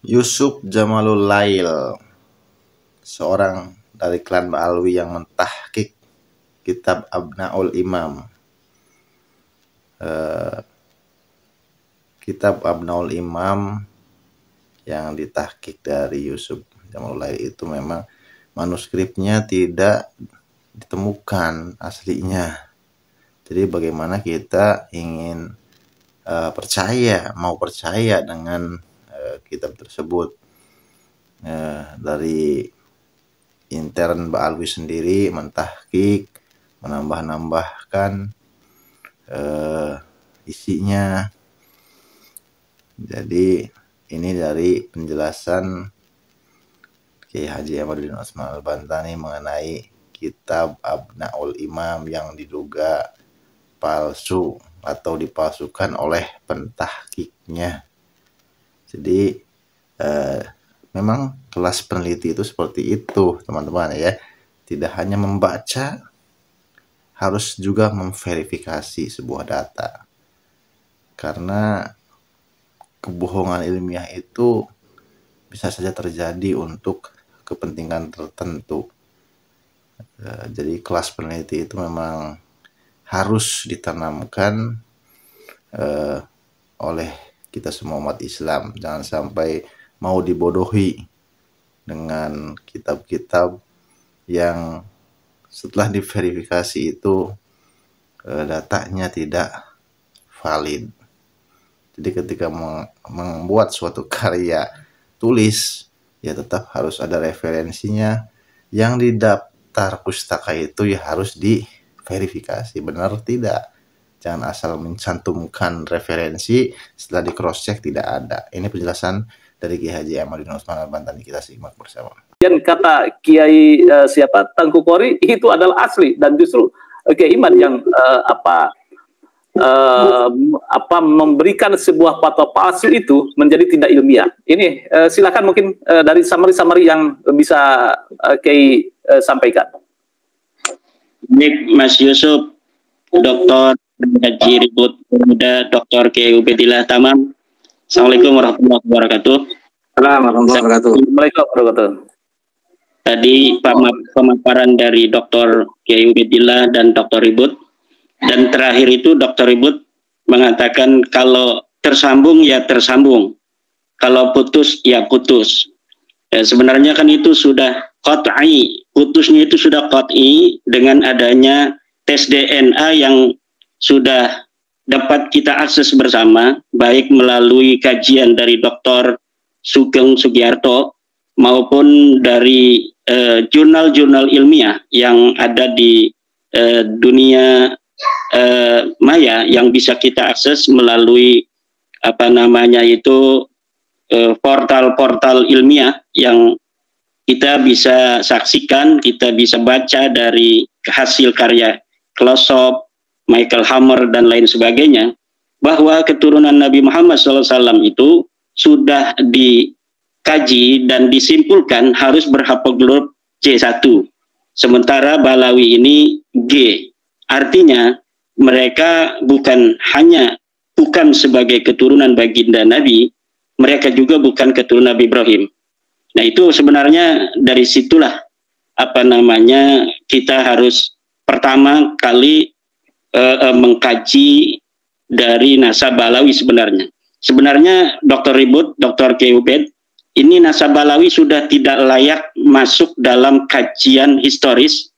Yusuf Jamalul Lail, seorang dari klan Ba'alwi yang mentahqiq kitab Abnaul Imam. Kitab Abnaul Imam yang ditahqiq dari Yusuf Jamalul Lail itu memang manuskripnya tidak ditemukan aslinya. Jadi bagaimana kita ingin mau percaya dengan kitab tersebut. Dari intern Ba'alwi sendiri mentahqiq, menambah-nambahkan isinya. Jadi ini dari penjelasan Kiai Haji Ahmaduddin Utsman Al-Bantani mengenai kitab Abnaul Imam yang diduga palsu atau dipalsukan oleh pentahqiqnya. Jadi memang kelas peneliti itu seperti itu, teman-teman ya. Tidak hanya membaca, harus juga memverifikasi sebuah data. Karena kebohongan ilmiah itu bisa saja terjadi untuk kepentingan tertentu. Jadi kelas peneliti itu memang harus ditanamkan oleh kita semua umat Islam. Jangan sampai mau dibodohi dengan kitab-kitab yang setelah diverifikasi itu datanya tidak valid. Jadi ketika membuat suatu karya tulis, ya tetap harus ada referensinya. Yang di daftar pustaka itu ya harus diverifikasi benar tidak. Jangan asal mencantumkan referensi setelah di cross check tidak ada. Ini penjelasan dari Kiai Haji Ahmaduddin Utsman Al-Bantani, kita simak bersama. Dan kata Kiai Tangku Khori itu adalah asli, dan justru Kiai Iman yang memberikan sebuah fatwa palsu itu menjadi tidak ilmiah. Ini silakan mungkin dari summary yang bisa Kiai sampaikan. Baik, Mas Yusuf, Dr. Haji Ribut Pemuda, Dr. Kiai Ubedillah Tamam. Assalamualaikum warahmatullahi wabarakatuh. Assalamualaikum warahmatullahi wabarakatuh. Tadi pemaparan dari Dr. Kiai Ubedillah dan Dr. Ribut. Dan terakhir itu Dr. Ribut mengatakan kalau tersambung ya tersambung, kalau putus ya putus. Sebenarnya kan itu sudah qat'i, putusnya itu sudah qat'i dengan adanya tes DNA yang sudah dapat kita akses bersama, baik melalui kajian dari Dr. Sugeng Sugiarto maupun dari jurnal-jurnal ilmiah yang ada di dunia maya yang bisa kita akses melalui portal-portal ilmiah yang kita bisa saksikan, kita bisa baca dari hasil karya Closop, Michael Hammer dan lain sebagainya, bahwa keturunan Nabi Muhammad SAW itu sudah dikaji dan disimpulkan harus berhaplogrup C1, sementara Balawi ini G. Artinya mereka bukan sebagai keturunan baginda Nabi, mereka juga bukan keturunan Nabi Ibrahim. Nah itu sebenarnya dari situlah kita harus pertama kali mengkaji dari nasab Balawi sebenarnya. Sebenarnya Dr. Ribut, Dr. Kiai Ubed, ini nasab Balawi sudah tidak layak masuk dalam kajian historis,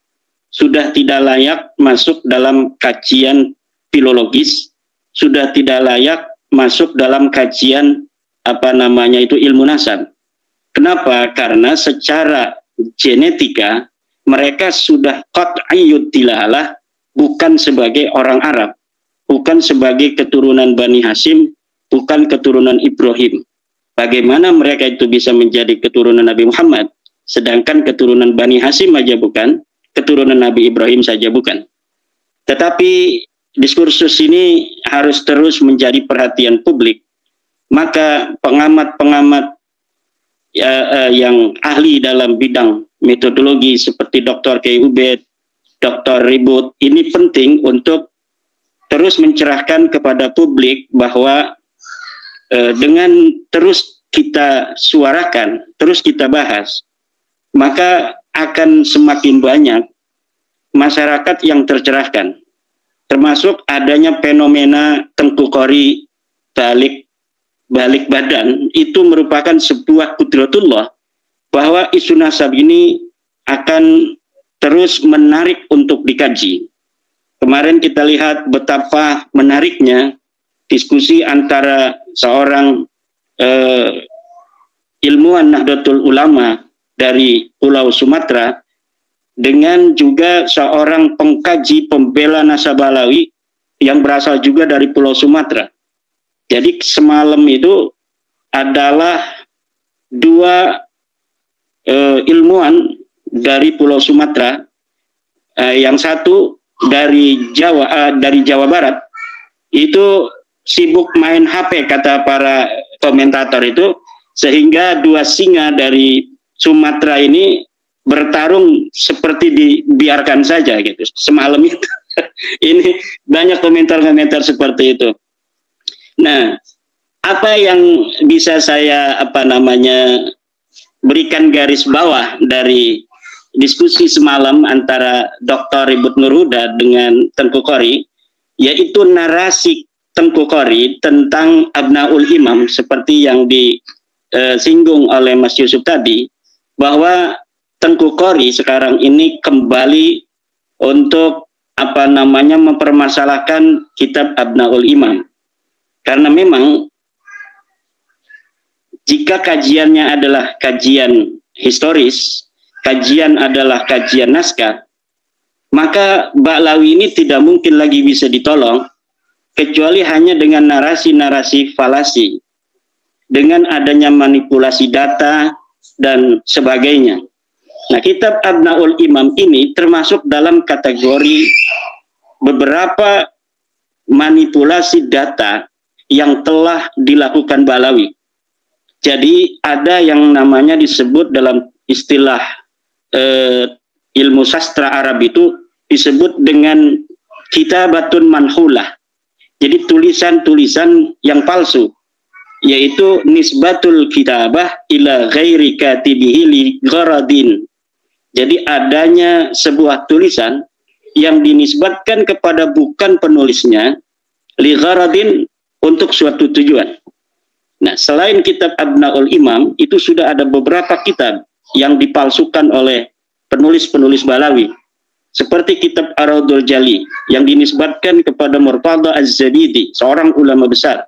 sudah tidak layak masuk dalam kajian filologis, sudah tidak layak masuk dalam kajian ilmu nasab. Kenapa? Karena secara genetika mereka sudah qat'iyyud dilalah, bukan sebagai orang Arab, bukan sebagai keturunan Bani Hashim, bukan keturunan Ibrahim. Bagaimana mereka itu bisa menjadi keturunan Nabi Muhammad, sedangkan keturunan Bani Hashim aja bukan, keturunan Nabi Ibrahim saja bukan. Tetapi diskursus ini harus terus menjadi perhatian publik. Maka pengamat-pengamat yang ahli dalam bidang metodologi seperti Dr. Kiai Ubed, Dr. Ribut, ini penting untuk terus mencerahkan kepada publik bahwa dengan terus kita suarakan, terus kita bahas, maka akan semakin banyak masyarakat yang tercerahkan, termasuk adanya fenomena Tengku Qori balik badan. Itu merupakan sebuah qudratullah bahwa isu nasab ini akan terus menarik untuk dikaji. Kemarin kita lihat betapa menariknya diskusi antara seorang ilmuwan Nahdlatul Ulama dari Pulau Sumatera dengan juga seorang pengkaji pembela Nasabalawi yang berasal juga dari Pulau Sumatera. Jadi semalam itu adalah dua ilmuwan dari Pulau Sumatera, yang satu dari Jawa Barat, itu sibuk main HP kata para komentator itu, sehingga dua singa dari Sumatera ini bertarung seperti dibiarkan saja gitu semalam itu. Ini banyak komentar-komentar seperti itu. Nah, apa yang bisa saya berikan garis bawah dari diskusi semalam antara Dr. Ribut Nurhuda dengan Tengku Qori, yaitu narasi Tengku Qori tentang Abnaul Imam seperti yang disinggung oleh Mas Yusuf tadi, bahwa Tengku Qori sekarang ini kembali untuk mempermasalahkan kitab Abnaul Imam. Karena memang jika kajiannya adalah kajian historis, kajian adalah kajian naskah, maka Ba'lawi ini tidak mungkin lagi bisa ditolong kecuali hanya dengan narasi-narasi falasi, dengan adanya manipulasi data dan sebagainya. Nah, kitab Abnaul Imam ini termasuk dalam kategori beberapa manipulasi data yang telah dilakukan Ba'lawi. Jadi ada yang namanya disebut dalam istilah ilmu sastra Arab itu disebut dengan kitabatun manhulah. Jadi tulisan-tulisan yang palsu, yaitu nisbatul kitabah ila ghairi katibihi li gharadin. Jadi adanya sebuah tulisan yang dinisbatkan kepada bukan penulisnya li gharadin, untuk suatu tujuan. Nah, selain kitab Abnaul Imam, itu sudah ada beberapa kitab yang dipalsukan oleh penulis-penulis Ba'lawi. Seperti kitab Ar-Raudhul Jali yang dinisbatkan kepada Murtada Az-Zabidi, seorang ulama besar.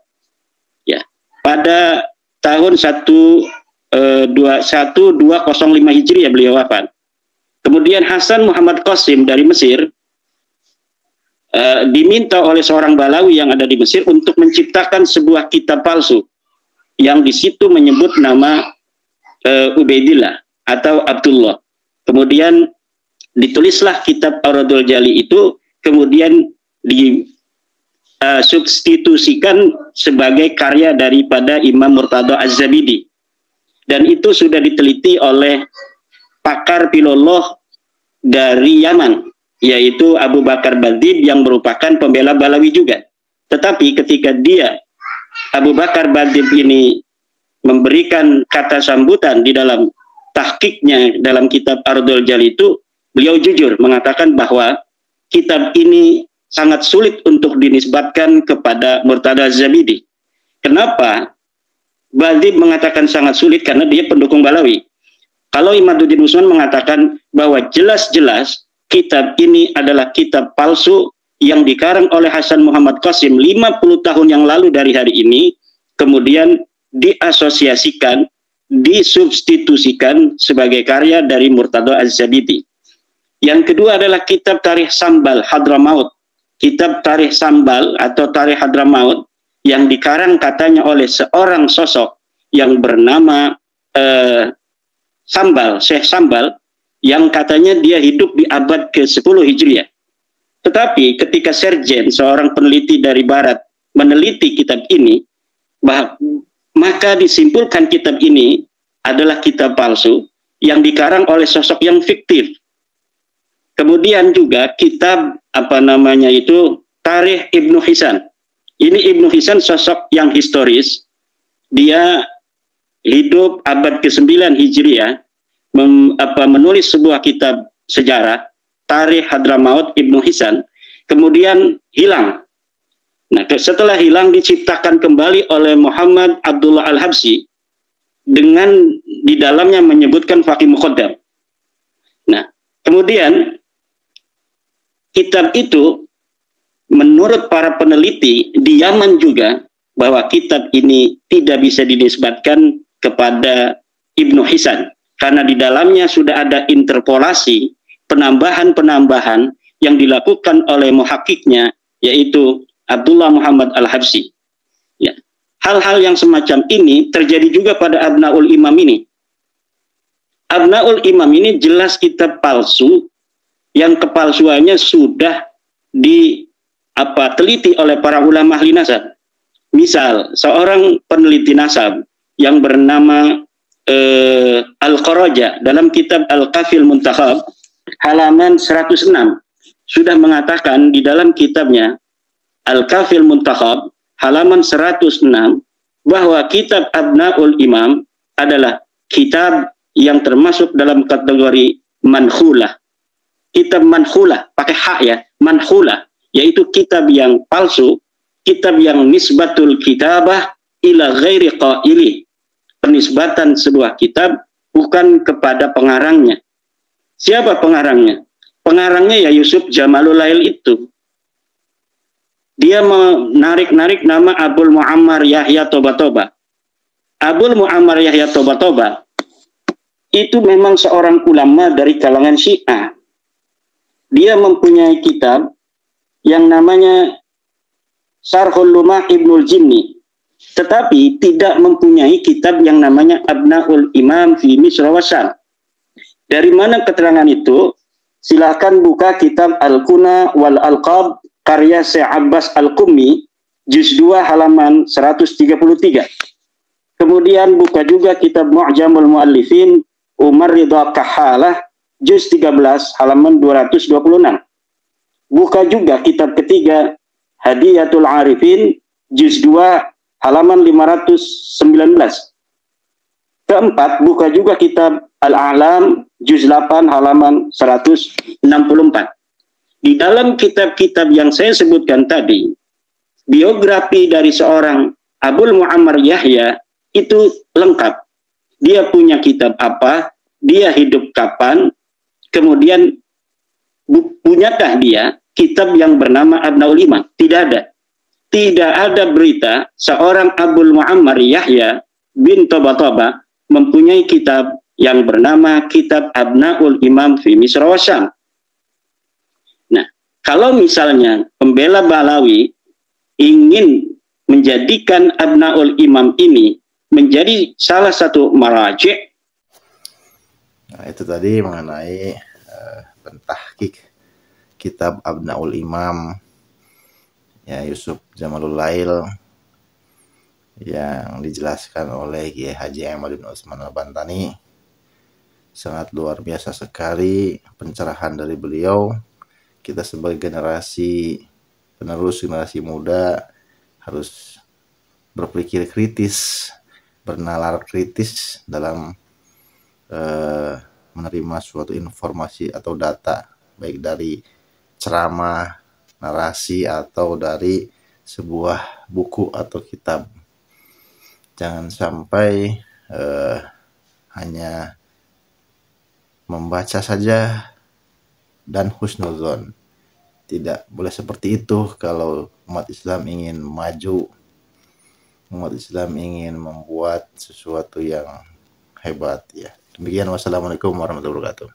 Ya, pada tahun 1205 Hijriah beliau wafat. Kemudian Hasan Muhammad Qasim dari Mesir diminta oleh seorang Ba'lawi yang ada di Mesir untuk menciptakan sebuah kitab palsu yang di situ menyebut nama Ubaidillah atau Abdullah. Kemudian ditulislah kitab Ar-Raudhul Jali itu, kemudian disubstitusikan sebagai karya daripada Imam Murtada Az-Zabidi. Dan itu sudah diteliti oleh pakar filolog dari Yaman, yaitu Abu Bakar Badib yang merupakan pembela Ba'lawi juga. Tetapi ketika Abu Bakar Badib ini memberikan kata sambutan di dalam tahqiqnya dalam kitab Ar-Raudhul Jali itu, beliau jujur mengatakan bahwa kitab ini sangat sulit untuk dinisbatkan kepada Murtada Az-Zabidi. Kenapa Badib mengatakan sangat sulit? Karena dia pendukung Ba'lawi. Kalau Imaduddin Usman mengatakan bahwa jelas-jelas kitab ini adalah kitab palsu yang dikarang oleh Hasan Muhammad Qasim 50 tahun yang lalu dari hari ini, kemudian diasosiasikan, disubstitusikan sebagai karya dari Murtada Az-Zabidi. Yang kedua adalah kitab Tarikh Sambal Hadramaut. Kitab Tarikh Sambal atau Tarikh Hadramaut yang dikarang katanya oleh seorang sosok yang bernama Syekh Sambal, yang katanya dia hidup di abad ke-10 Hijriah. Tetapi ketika Serjen, seorang peneliti dari Barat, meneliti kitab ini, maka disimpulkan kitab ini adalah kitab palsu yang dikarang oleh sosok yang fiktif. Kemudian juga kitab Tarikh Ibnu Hisan. Ini Ibnu Hisan sosok yang historis. Dia hidup abad ke-9 Hijriah, menulis sebuah kitab sejarah, Tarikh Hadramaut Ibnu Hisan, kemudian hilang. Nah, setelah hilang diciptakan kembali oleh Muhammad Abdullah Al-Habsyi dengan di dalamnya menyebutkan Faqih Muqaddam. Nah, kemudian kitab itu menurut para peneliti di Yaman juga bahwa kitab ini tidak bisa dinisbatkan kepada Ibnu Hisan karena di dalamnya sudah ada interpolasi, penambahan-penambahan yang dilakukan oleh muhakkiknya, yaitu Abdullah Muhammad Al-Habsyi. Ya. Hal-hal yang semacam ini terjadi juga pada Abnaul Imam ini. Abnaul Imam ini jelas kitab palsu yang kepalsuannya sudah teliti oleh para ulama ahli nasab. Misal, seorang peneliti nasab yang bernama Al-Qaraja dalam kitab Al-Kafil Muntakhab halaman 106 sudah mengatakan di dalam kitabnya Al-Kafil Muntakhab halaman 106 bahwa kitab Abnaul Imam adalah kitab yang termasuk dalam kategori manhulah. Kitab manhulah, pakai hak ya, manhulah, yaitu kitab yang palsu, kitab yang nisbatul kitabah ila ghairi qaili. Penisbatan sebuah kitab bukan kepada pengarangnya. Siapa pengarangnya? Pengarangnya ya Yusuf Jamalul Lail itu. Dia menarik-narik nama Abul Muammar Yahya Toba-Toba. Abul Muammar Yahya Toba-Toba itu memang seorang ulama dari kalangan Syiah. Dia mempunyai kitab yang namanya Syarhul Lumah Ibnul Jinni, tetapi tidak mempunyai kitab yang namanya Abnaul Imam fi Misr wa Syam. Dari mana keterangan itu? Silahkan buka kitab Al-Kuna wal Alqab karya Syekh Abbas Al-Qummi juz 2 halaman 133. Kemudian buka juga kitab Mu'jamul Mu'allifin Umar Ridha Kahalah juz 13 halaman 226. Buka juga kitab ketiga Hadiyatul Arifin juz 2 halaman 519. Keempat, buka juga kitab Al-A'lam juz 8 halaman 164. Di dalam kitab-kitab yang saya sebutkan tadi, biografi dari seorang Abul Muammar Yahya itu lengkap. Dia punya kitab apa, dia hidup kapan, kemudian punyakah dia kitab yang bernama Abnaul Imam? Tidak ada. Tidak ada berita seorang Abul Muammar Yahya bin Toba-Toba mempunyai kitab yang bernama Kitab Abnaul Imam fi Misr wa Syam. Nah, kalau misalnya pembela Balawi ingin menjadikan Abnaul Imam ini menjadi salah satu maraji'. Nah, itu tadi mengenai pentahqiq kitab Abnaul Imam ya Yusuf Jamalul Lail yang dijelaskan oleh Kiai Haji Ahmad bin Utsman Al-Bantani. Sangat luar biasa sekali pencerahan dari beliau. Kita sebagai generasi penerus, generasi muda harus berpikir kritis, bernalar kritis dalam menerima suatu informasi atau data, baik dari ceramah, narasi, atau dari sebuah buku atau kitab. Jangan sampai hanya membaca saja dan husnuzon. Tidak boleh seperti itu kalau umat Islam ingin maju, umat Islam ingin membuat sesuatu yang hebat ya. Demikian, wassalamualaikum warahmatullahi wabarakatuh.